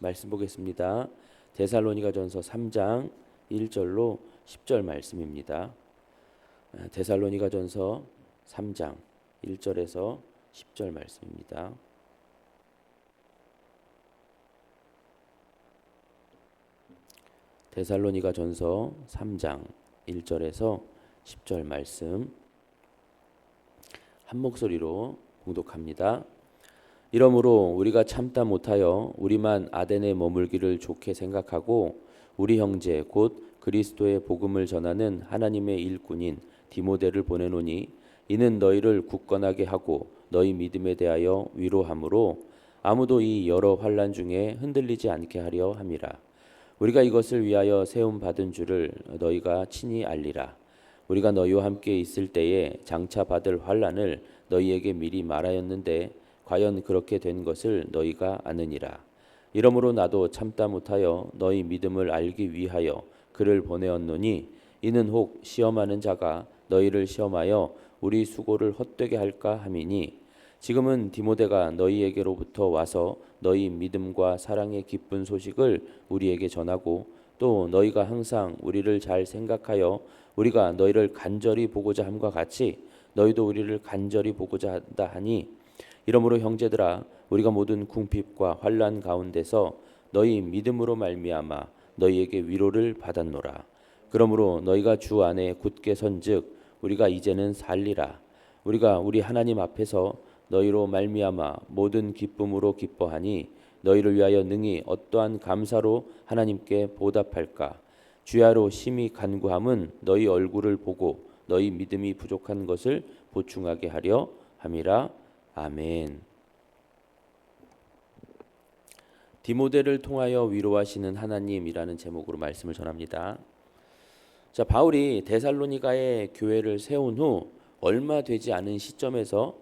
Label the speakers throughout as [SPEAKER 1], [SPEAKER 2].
[SPEAKER 1] 말씀 보겠습니다. 데살로니가전서 3장 1절로 10절 말씀입니다. 데살로니가전서 3장 1절에서 10절 말씀입니다. 데살로니가전서 3장 1절에서 10절 말씀 한 목소리로 봉독합니다. 이러므로 우리가 참다 못하여 우리만 아덴에 머물기를 좋게 생각하고 우리 형제 곧 그리스도의 복음을 전하는 하나님의 일꾼인 디모데를 보내노니 이는 너희를 굳건하게 하고 너희 믿음에 대하여 위로함으로 아무도 이 여러 환난 중에 흔들리지 않게 하려 함이라. 우리가 이것을 위하여 세움 받은 줄을 너희가 친히 알리라. 우리가 너희와 함께 있을 때에 장차 받을 환난을 너희에게 미리 말하였는데 과연 그렇게 된 것을 너희가 아느니라. 이러므로 나도 참다 못하여 너희 믿음을 알기 위하여 그를 보내었노니 이는 혹 시험하는 자가 너희를 시험하여 우리 수고를 헛되게 할까 함이니 지금은 디모데가 너희에게로부터 와서 너희 믿음과 사랑의 기쁜 소식을 우리에게 전하고 또 너희가 항상 우리를 잘 생각하여 우리가 너희를 간절히 보고자 함과 같이 너희도 우리를 간절히 보고자 한다 하니 이러므로 형제들아 우리가 모든 궁핍과 환난 가운데서 너희 믿음으로 말미암아 너희에게 위로를 받았노라. 그러므로 너희가 주 안에 굳게 선즉 우리가 이제는 살리라. 우리가 우리 하나님 앞에서 너희로 말미암아 모든 기쁨으로 기뻐하니 너희를 위하여 능히 어떠한 감사로 하나님께 보답할까. 주야로 심히 간구함은 너희 얼굴을 보고 너희 믿음이 부족한 것을 보충하게 하려 함이라. 아멘. 디모데를 통하여 위로하시는 하나님이라는 제목으로 말씀을 전합니다. 자, 바울이 데살로니가의 교회를 세운 후 얼마 되지 않은 시점에서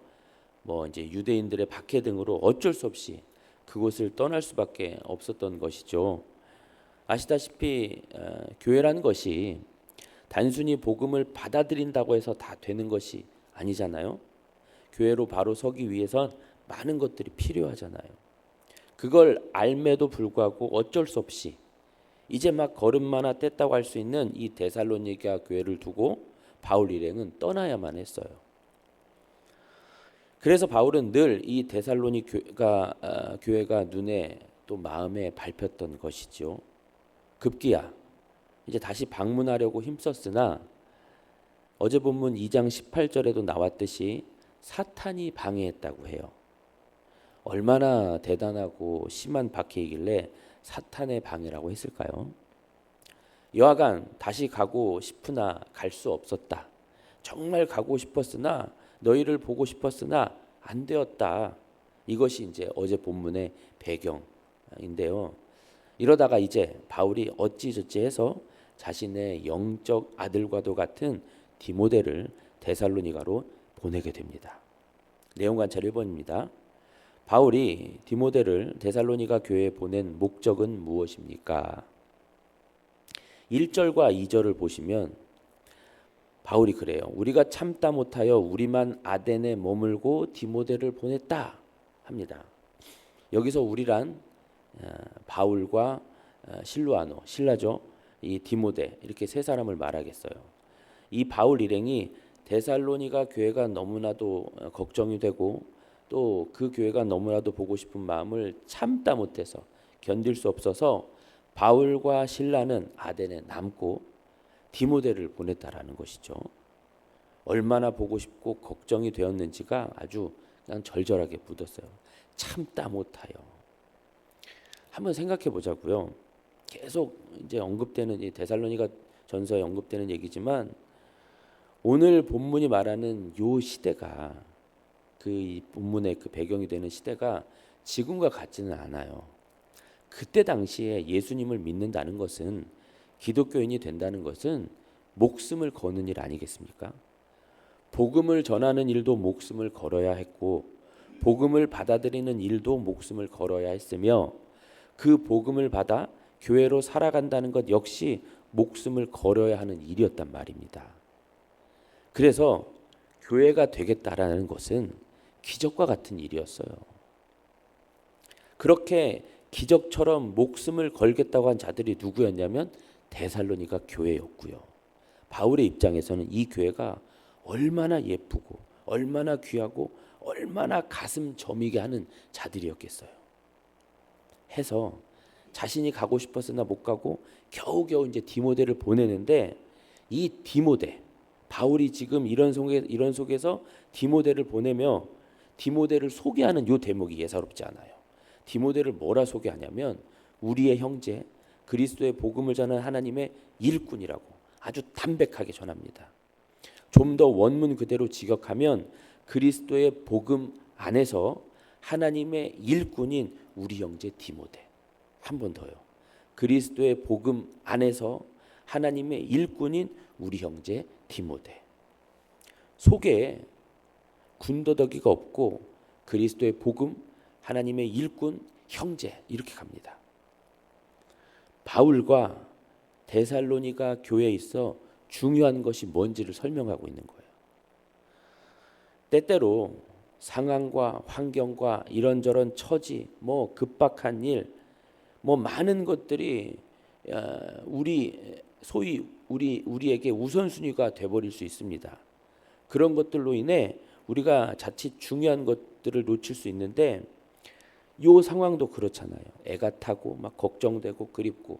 [SPEAKER 1] 이제 유대인들의 박해 등으로 어쩔 수 없이 그곳을 떠날 수밖에 없었던 것이죠. 아시다시피 교회라는 것이 단순히 복음을 받아들인다고 해서 다 되는 것이 아니잖아요. 교회로 바로 서기 위해선 많은 것들이 필요하잖아요. 그걸 알매도 불구하고 어쩔 수 없이 이제 막 걸음마나 뗐다고 할 수 있는 이 데살로니가 교회를 두고 바울 일행은 떠나야만 했어요. 그래서 바울은 늘 이 데살로니 교회가 눈에 또 마음에 밟혔던 것이죠. 급기야 이제 다시 방문하려고 힘썼으나 어제 본문 2장 18절에도 나왔듯이 사탄이 방해했다고 해요. 얼마나 대단하고 심한 박해이길래 사탄의 방해라고 했을까요? 여하간 다시 가고 싶으나 갈 수 없었다. 정말 가고 싶었으나 너희를 보고 싶었으나 안 되었다. 이것이 이제 어제 본문의 배경인데요. 이러다가 이제 바울이 어찌저찌 해서 자신의 영적 아들과도 같은 디모데를 데살로니가로 보내게 됩니다. 내용 관찰 1번입니다. 바울이 디모데를 데살로니가 교회에 보낸 목적은 무엇입니까? 1절과 2절을 보시면 바울이 그래요. 우리가 참다 못하여 우리만 아덴에 머물고 디모데를 보냈다 합니다. 여기서 우리란 바울과 신라죠. 이 디모데 이렇게 세 사람을 말하겠어요. 이 바울 일행이 데살로니가 교회가 너무나도 걱정이 되고 또 그 교회가 너무나도 보고 싶은 마음을 참다 못해서 견딜 수 없어서 바울과 신라는 아덴에 남고 디모데를 보냈다라는 것이죠. 얼마나 보고 싶고 걱정이 되었는지가 아주 그냥 절절하게 묻었어요. 참다 못하여. 한번 생각해 보자고요. 계속 이제 언급되는 이 데살로니가 전서에 언급되는 얘기지만 오늘 본문이 말하는 요 시대가 이 본문의 그 배경이 되는 시대가 지금과 같지는 않아요. 그때 당시에 예수님을 믿는다는 것은 기독교인이 된다는 것은 목숨을 거는 일 아니겠습니까? 복음을 전하는 일도 목숨을 걸어야 했고 복음을 받아들이는 일도 목숨을 걸어야 했으며 그 복음을 받아 교회로 살아간다는 것 역시 목숨을 걸어야 하는 일이었단 말입니다. 그래서 교회가 되겠다라는 것은 기적과 같은 일이었어요. 그렇게 기적처럼 목숨을 걸겠다고 한 자들이 누구였냐면 데살로니가 교회였고요. 바울의 입장에서는 이 교회가 얼마나 예쁘고 얼마나 귀하고 얼마나 가슴 저미게 하는 자들이었겠어요. 해서 자신이 가고 싶었으나 못 가고 겨우겨우 이제 디모데를 보내는데, 이 디모데, 바울이 지금 이런 속에서 디모데를 보내며 디모데를 소개하는 요 대목이 예사롭지 않아요. 디모데를 뭐라 소개하냐면 우리의 형제, 그리스도의 복음을 전하는 하나님의 일꾼이라고 아주 담백하게 전합니다. 좀 더 원문 그대로 직역하면 그리스도의 복음 안에서 하나님의 일꾼인 우리 형제 디모데. 한 번 더요. 그리스도의 복음 안에서 하나님의 일꾼인 우리 형제 디모데. 속에 군더더기가 없고 그리스도의 복음, 하나님의 일꾼, 형제 이렇게 갑니다. 바울과 데살로니가 교회에 있어 중요한 것이 뭔지를 설명하고 있는 거예요. 때때로 상황과 환경과 이런저런 처지, 뭐 급박한 일, 뭐 많은 것들이 우리에게 우선순위가 돼버릴 수 있습니다. 그런 것들로 인해 우리가 자칫 중요한 것들을 놓칠 수 있는데, 요 상황도 그렇잖아요. 애가 타고 막 걱정되고 그립고.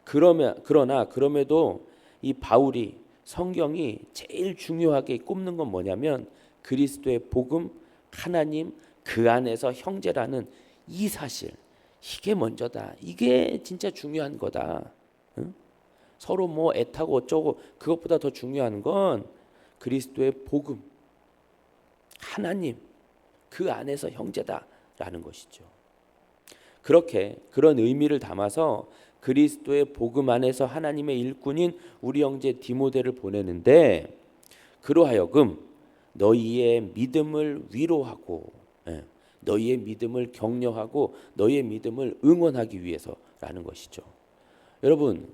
[SPEAKER 1] 그럼에도 이 바울이, 성경이 제일 중요하게 꼽는 건 뭐냐면 그리스도의 복음, 하나님, 그 안에서 형제라는 이 사실, 이게 먼저다. 이게 진짜 중요한 거다. 응? 서로 뭐 애타고 어쩌고 그것보다 더 중요한 건 그리스도의 복음, 하나님, 그 안에서 형제다라는 것이죠. 그런 의미를 담아서 그리스도의 복음 안에서 하나님의 일꾼인 우리 형제 디모데를 보내는데, 그로하여금 너희의 믿음을 위로하고 너희의 믿음을 격려하고 너희의 믿음을 응원하기 위해서라는 것이죠. 여러분,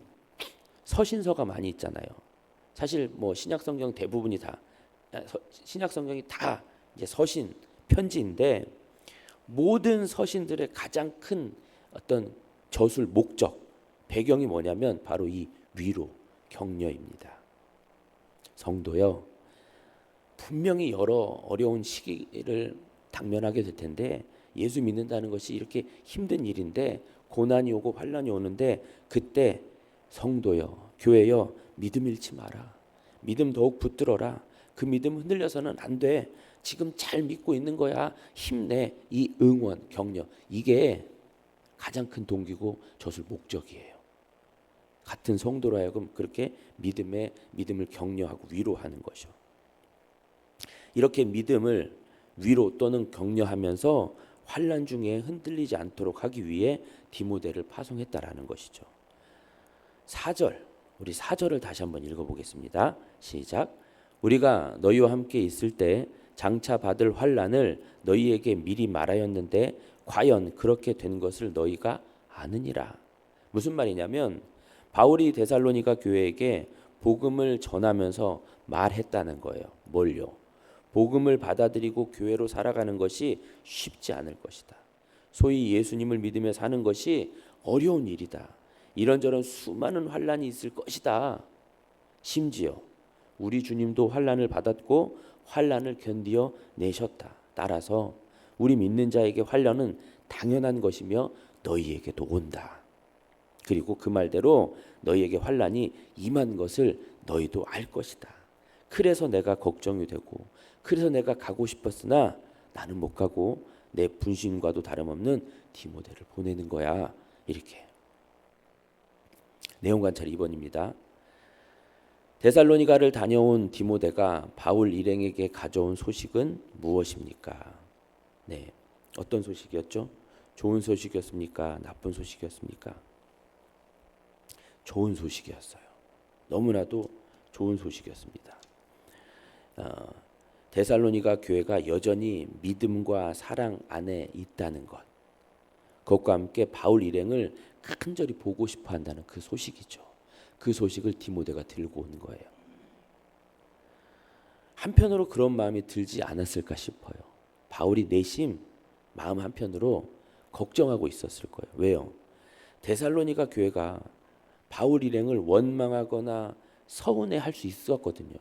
[SPEAKER 1] 서신서가 많이 있잖아요. 사실 뭐 신약 성경 대부분이 다, 신약 성경이 다 이제 서신 편지인데, 모든 서신들의 가장 큰 어떤 저술 목적, 배경이 뭐냐면 바로 이 위로, 격려입니다. 성도요, 분명히 여러 어려운 시기를 당면하게 될 텐데, 예수 믿는다는 것이 이렇게 힘든 일인데, 고난이 오고 환난이 오는데, 그때 성도여, 교회여, 믿음 잃지 마라. 믿음 더욱 붙들어라. 그 믿음 흔들려서는 안 돼. 지금 잘 믿고 있는 거야. 힘내. 이 응원, 격려, 이게 가장 큰 동기고 저술 목적이에요. 같은 성도로 하여금 그렇게 믿음을 격려하고 위로하는 것이죠. 이렇게 믿음을 위로 또는 격려하면서 환난 중에 흔들리지 않도록 하기 위해 디모데를 파송했다라는 것이죠. 4절, 우리 4절을 다시 한번 읽어보겠습니다. 시작. 우리가 너희와 함께 있을 때 장차 받을 환난을 너희에게 미리 말하였는데 과연 그렇게 된 것을 너희가 아느니라. 무슨 말이냐면 바울이 데살로니가 교회에게 복음을 전하면서 말했다는 거예요. 뭘요? 복음을 받아들이고 교회로 살아가는 것이 쉽지 않을 것이다. 소위 예수님을 믿으며 사는 것이 어려운 일이다. 이런저런 수많은 환난이 있을 것이다. 심지어 우리 주님도 환난을 받았고 환난을 견디어 내셨다. 따라서 우리 믿는 자에게 환난은 당연한 것이며 너희에게도 온다. 그리고 그 말대로 너희에게 환난이 임한 것을 너희도 알 것이다. 그래서 내가 걱정이 되고, 그래서 내가 가고 싶었으나 나는 못 가고 내 분신과도 다름없는 디모데를 보내는 거야. 이렇게. 내용 관찰 2번입니다. 데살로니가를 다녀온 디모데가 바울 일행에게 가져온 소식은 무엇입니까? 네, 어떤 소식이었죠? 좋은 소식이었습니까? 나쁜 소식이었습니까? 좋은 소식이었어요. 너무나도 좋은 소식이었습니다. 데살로니가 교회가 여전히 믿음과 사랑 안에 있다는 것, 그것과 함께 바울 일행을 간절히 보고 싶어 한다는 그 소식이죠. 그 소식을 디모데가 들고 온 거예요. 한편으로 그런 마음이 들지 않았을까 싶어요. 바울이 내심 마음 한편으로 걱정하고 있었을 거예요. 왜요? 데살로니가 교회가 바울 일행을 원망하거나 서운해할 수 있었거든요.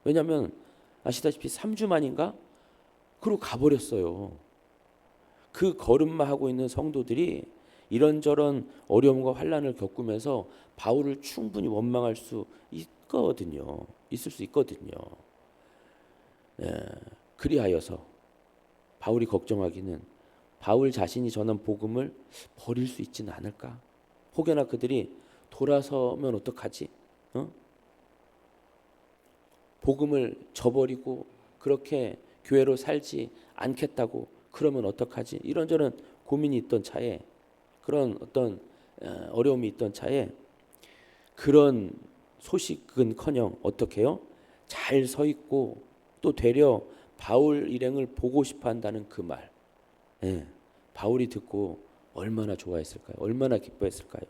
[SPEAKER 1] 왜냐하면 아시다시피 3주 만인가? 그러고 가버렸어요. 그 걸음마 하고 있는 성도들이 이런저런 어려움과 환난을 겪으면서 바울을 충분히 원망할 수 있거든요. 있을 수 있거든요. 예, 그리하여서 바울이 걱정하기는 바울 자신이 전한 복음을 버릴 수 있지는 않을까? 혹여나 그들이 돌아서면 어떡하지? 복음을 저버리고 그렇게 교회로 살지 않겠다고 그러면 어떡하지? 이런저런 고민이 있던 차에, 그런 어떤 어려움이 있던 차에 그런 소식은커녕 어떻게 해요? 잘 서 있고 또 되려 바울 일행을 보고 싶어 한다는 그 말. 예, 바울이 듣고 얼마나 좋아했을까요? 얼마나 기뻐했을까요?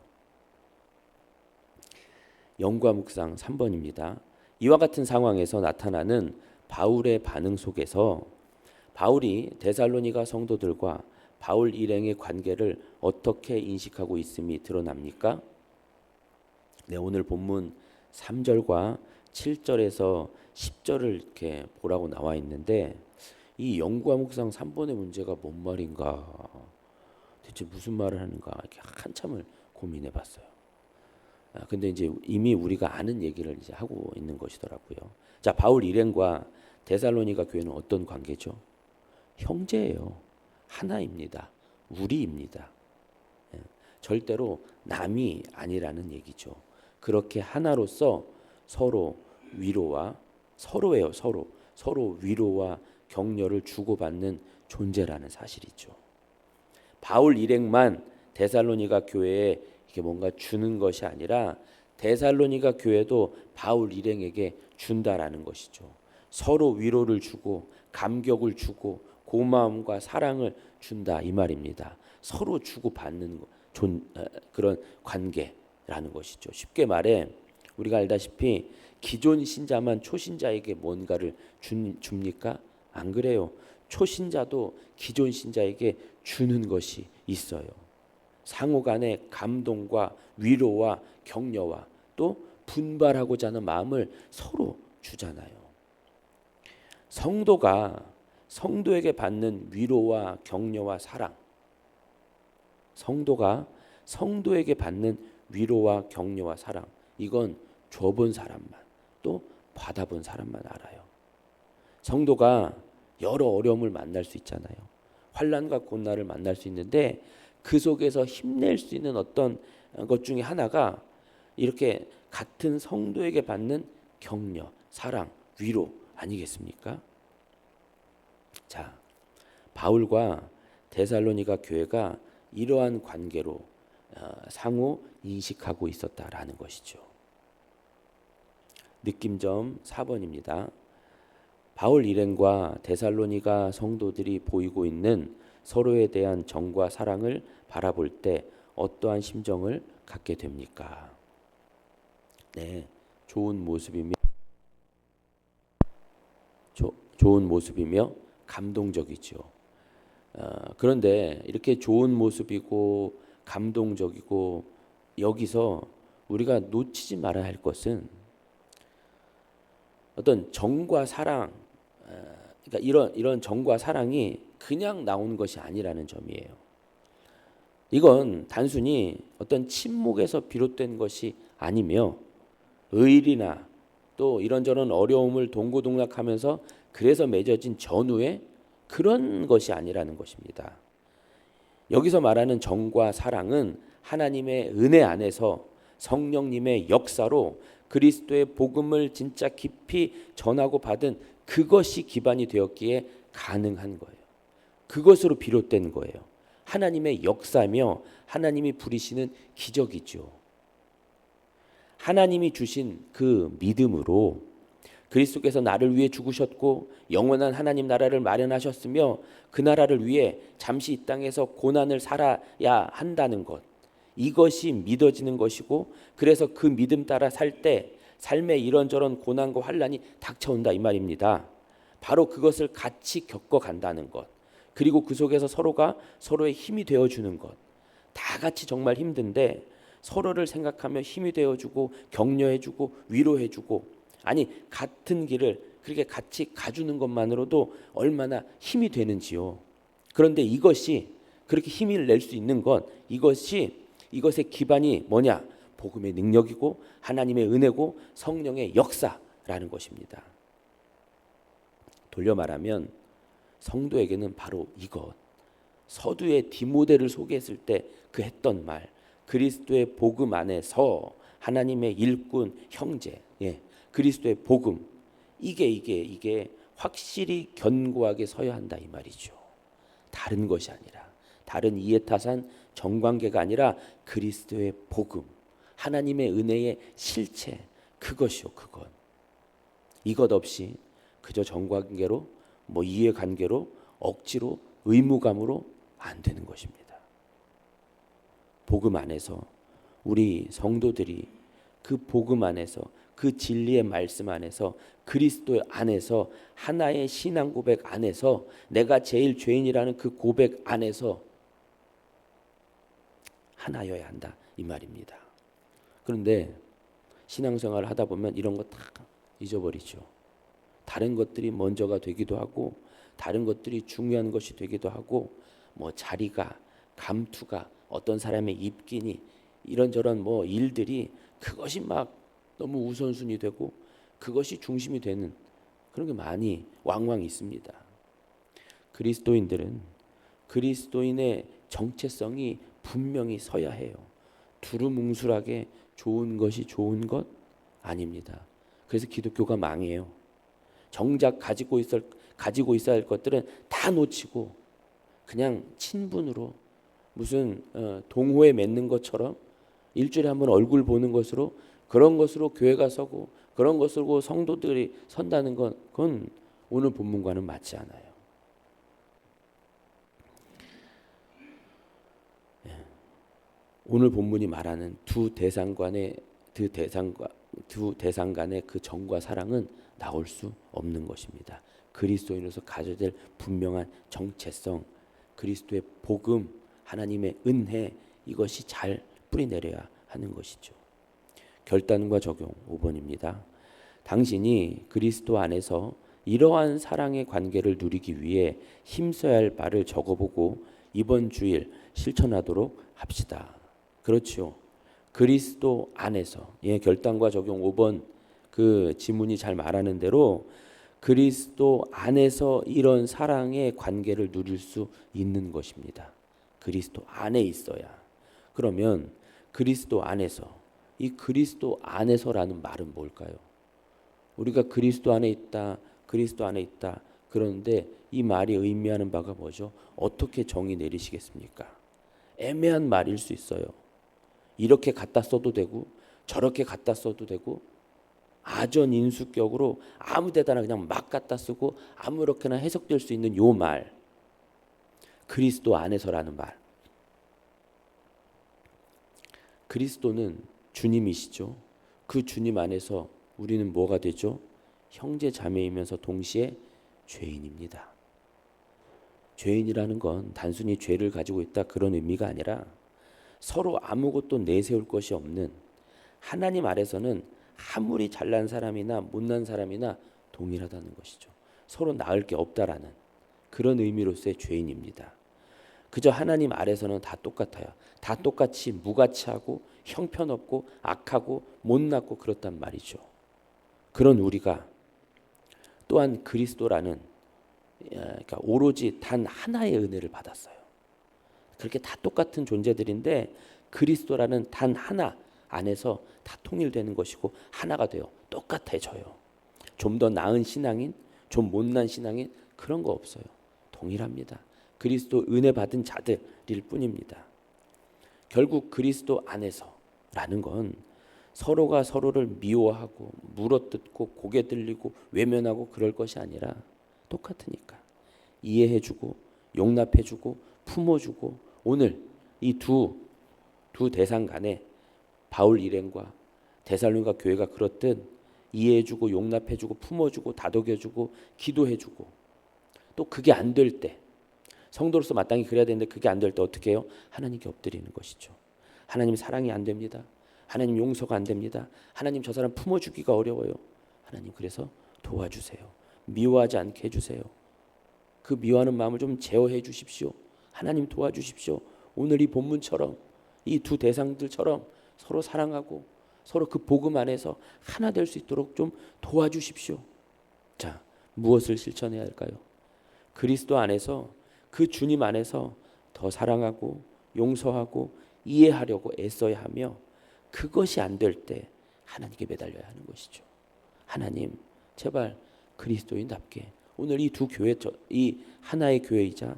[SPEAKER 1] 영과 묵상 3번입니다. 이와 같은 상황에서 나타나는 바울의 반응 속에서 바울이 데살로니가 성도들과 바울 일행의 관계를 어떻게 인식하고 있음이 드러납니까? 네, 오늘 본문 3절과 7절에서 10절을 이렇게 보라고 나와 있는데 이 영과 묵상 3번의 문제가 뭔 말인가? 대체 무슨 말을 하는가? 이렇게 한참을 고민해 봤어요. 근데 이제 이미 우리가 아는 얘기를 이제 하고 있는 것이더라고요. 자, 바울 일행과 데살로니가 교회는 어떤 관계죠? 형제예요. 하나입니다. 우리입니다. 예, 절대로 남이 아니라는 얘기죠. 그렇게 하나로서 서로 위로와 서로예요. 서로 위로와 격려를 주고받는 존재라는 사실이죠. 바울 일행만 데살로니가 교회에 이게 뭔가 주는 것이 아니라 데살로니가 교회도 바울 일행에게 준다라는 것이죠. 서로 위로를 주고 감격을 주고 고마움과 사랑을 준다 이 말입니다. 서로 주고받는 그런 관계라는 것이죠. 쉽게 말해 우리가 알다시피 기존 신자만 초신자에게 뭔가를 줍니까? 안 그래요. 초신자도 기존 신자에게 주는 것이 있어요. 상호 간의 감동과 위로와 격려와 또 분발하고자 하는 마음을 서로 주잖아요. 성도가 성도에게 받는 위로와 격려와 사랑, 성도가 성도에게 받는 위로와 격려와 사랑, 이건 줘본 사람만 또 받아본 사람만 알아요. 성도가 여러 어려움을 만날 수 있잖아요. 환난과 고난을 만날 수 있는데 그 속에서 힘낼 수 있는 어떤 것 중에 하나가 이렇게 같은 성도에게 받는 격려, 사랑, 위로 아니겠습니까? 자, 바울과 데살로니가 교회가 이러한 관계로 상호 인식하고 있었다라는 것이죠. 느낌점 4번입니다. 바울 일행과 데살로니가 성도들이 보이고 있는 서로에 대한 정과 사랑을 바라볼 때 어떠한 심정을 갖게 됩니까? 네, 좋은 모습이며 감동적이죠. 그런데 이렇게 좋은 모습이고 감동적이고 여기서 우리가 놓치지 말아야 할 것은 어떤 정과 사랑, 그러니까 이런 정과 사랑이 그냥 나오는 것이 아니라는 점이에요. 이건 단순히 어떤 침묵에서 비롯된 것이 아니며 의리나 또 이런저런 어려움을 동고동락하면서 그래서 맺어진 전후의 그런 것이 아니라는 것입니다. 여기서 말하는 정과 사랑은 하나님의 은혜 안에서 성령님의 역사로 그리스도의 복음을 진짜 깊이 전하고 받은 그것이 기반이 되었기에 가능한 거예요. 그것으로 비롯된 거예요. 하나님의 역사며 하나님이 부리시는 기적이죠. 하나님이 주신 그 믿음으로 그리스도께서 나를 위해 죽으셨고 영원한 하나님 나라를 마련하셨으며 그 나라를 위해 잠시 이 땅에서 고난을 살아야 한다는 것, 이것이 믿어지는 것이고 그래서 그 믿음 따라 살 때 삶에 이런저런 고난과 환난이 닥쳐온다 이 말입니다. 바로 그것을 같이 겪어간다는 것, 그리고 그 속에서 서로가 서로의 힘이 되어주는 것. 다 같이 정말 힘든데 서로를 생각하며 힘이 되어주고 격려해주고 위로해주고, 아니 같은 길을 그렇게 같이 가주는 것만으로도 얼마나 힘이 되는지요. 그런데 이것이 그렇게 힘을 낼 수 있는 건 이것의 기반이 뭐냐? 복음의 능력이고 하나님의 은혜고 성령의 역사라는 것입니다. 돌려 말하면 성도에게는 바로 이것, 서두에 디모데를 소개했을 때 그 했던 말, 그리스도의 복음 안에서 하나님의 일꾼 형제, 그리스도의 복음, 이게 확실히 견고하게 서야 한다 이 말이죠. 다른 것이 아니라, 다른 이해타산 정관계가 아니라 그리스도의 복음, 하나님의 은혜의 실체, 그것이요, 그것. 이것 없이 그저 정관계로, 이해관계로, 억지로, 의무감으로 안 되는 것입니다. 복음 안에서 우리 성도들이 그 복음 안에서, 그 진리의 말씀 안에서, 그리스도 안에서, 하나의 신앙 고백 안에서, 내가 제일 죄인이라는 그 고백 안에서 하나여야 한다 이 말입니다. 그런데 신앙생활을 하다 보면 이런 거 다 잊어버리죠. 다른 것들이 먼저가 되기도 하고, 다른 것들이 중요한 것이 되기도 하고, 자리가, 감투가, 어떤 사람의 입기니, 이런저런 일들이 그것이 막 너무 우선순위 되고 그것이 중심이 되는 그런 게 많이 왕왕 있습니다. 그리스도인들은 그리스도인의 정체성이 분명히 서야 해요. 두루뭉술하게 좋은 것이 좋은 것 아닙니다. 그래서 기독교가 망해요. 정작 가지고 있어야 할 것들은 다 놓치고 그냥 친분으로 무슨 동호회 맺는 것처럼 일주일에 한 번 얼굴 보는 것으로, 그런 것으로 교회가 서고 그런 것으로 성도들이 선다는 건, 그건 오늘 본문과는 맞지 않아요. 오늘 본문이 말하는 두 대상 간의 그 정과 사랑은 나올 수 없는 것입니다. 그리스도인으로서 가져야 될 분명한 정체성, 그리스도의 복음, 하나님의 은혜, 이것이 잘 뿌리내려야 하는 것이죠. 결단과 적용 5번입니다. 당신이 그리스도 안에서 이러한 사랑의 관계를 누리기 위해 힘써야 할 바를 적어보고 이번 주일 실천하도록 합시다. 그렇죠. 그리스도 안에서, 결단과 적용 5번 그 지문이 잘 말하는 대로 그리스도 안에서 이런 사랑의 관계를 누릴 수 있는 것입니다. 그리스도 안에 있어야. 그러면 그리스도 안에서, 이 그리스도 안에서라는 말은 뭘까요? 우리가 그리스도 안에 있다, 그리스도 안에 있다 그러는데 이 말이 의미하는 바가 뭐죠? 어떻게 정의 내리시겠습니까? 애매한 말일 수 있어요. 이렇게 갖다 써도 되고 저렇게 갖다 써도 되고, 아전인수격으로 아무 데다나 그냥 막 갖다 쓰고 아무렇게나 해석될 수 있는 요 말, 그리스도 안에서라는 말. 그리스도는 주님이시죠. 그 주님 안에서 우리는 뭐가 되죠? 형제 자매이면서 동시에 죄인입니다. 죄인이라는 건 단순히 죄를 가지고 있다 그런 의미가 아니라 서로 아무것도 내세울 것이 없는, 하나님 아래서는 아무리 잘난 사람이나 못난 사람이나 동일하다는 것이죠. 서로 나을 게 없다라는 그런 의미로서의 죄인입니다. 그저 하나님 아래서는 다 똑같아요. 다 똑같이 무가치하고 형편없고 악하고 못났고 그렇단 말이죠. 그런 우리가 또한 그리스도라는, 그러니까 오로지 단 하나의 은혜를 받았어요. 그렇게 다 똑같은 존재들인데 그리스도라는 단 하나 안에서 다 통일되는 것이고 하나가 돼요. 똑같아져요. 좀 더 나은 신앙인, 좀 못난 신앙인, 그런 거 없어요. 동일합니다. 그리스도 은혜 받은 자들일 뿐입니다. 결국 그리스도 안에서라는 건 서로가 서로를 미워하고 물어뜯고 고개 들리고 외면하고 그럴 것이 아니라 똑같으니까 이해해주고 용납해주고 품어주고, 오늘 이 두 대상 간에 바울 일행과 데살로니가 교회가 그렇듯 이해해주고 용납해주고 품어주고 다독여주고 기도해주고, 또 그게 안 될 때 성도로서 마땅히 그래야 되는데 그게 안 될 때 어떻게 해요? 하나님께 엎드리는 것이죠. 하나님 사랑이 안 됩니다. 하나님 용서가 안 됩니다. 하나님 저 사람 품어주기가 어려워요. 하나님 그래서 도와주세요. 미워하지 않게 해주세요. 그 미워하는 마음을 좀 제어해 주십시오. 하나님 도와주십시오. 오늘 이 본문처럼 이 두 대상들처럼 서로 사랑하고 서로 그 복음 안에서 하나 될 수 있도록 좀 도와주십시오. 자, 무엇을 실천해야 할까요? 그리스도 안에서 그 주님 안에서 더 사랑하고 용서하고 이해하려고 애써야 하며 그것이 안 될 때 하나님께 매달려야 하는 것이죠. 하나님 제발 그리스도인답게 오늘 이 두 교회 이 하나의 교회이자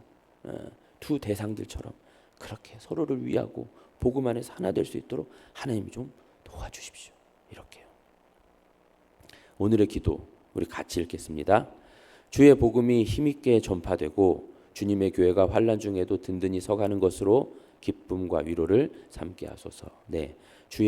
[SPEAKER 1] 두 대상들처럼 그렇게 서로를 위하고 복음 안에서 하나 될 수 있도록 하나님이 좀 도와주십시오. 이렇게요. 오늘의 기도 우리 같이 읽겠습니다. 주의 복음이 힘있게 전파되고 주님의 교회가 환난 중에도 든든히 서가는 것으로 기쁨과 위로를 삼게 하소서. 네, 주의